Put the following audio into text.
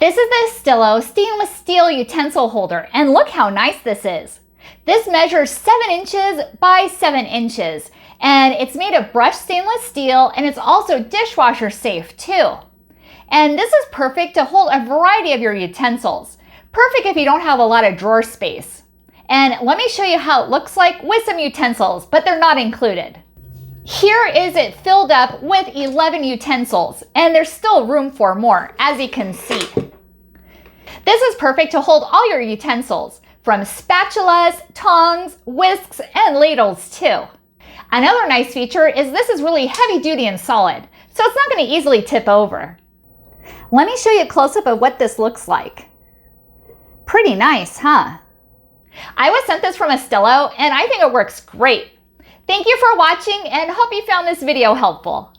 This is the Estilo stainless steel utensil holder, and look how nice this is. This measures 7 inches by 7 inches, and it's made of brushed stainless steel, and it's also dishwasher safe too. And this is perfect to hold a variety of your utensils. Perfect if you don't have a lot of drawer space. And let me show you how it looks like with some utensils, but they're not included. Here is it filled up with 11 utensils, and there's still room for more, as you can see. This is perfect to hold all your utensils, from spatulas, tongs, whisks, and ladles too. Another nice feature is this is really heavy duty and solid, so it's not going to easily tip over. Let me show you a close-up of what this looks like. Pretty nice, huh? I was sent this from Estilo, and I think it works great. Thank you for watching, and hope you found this video helpful.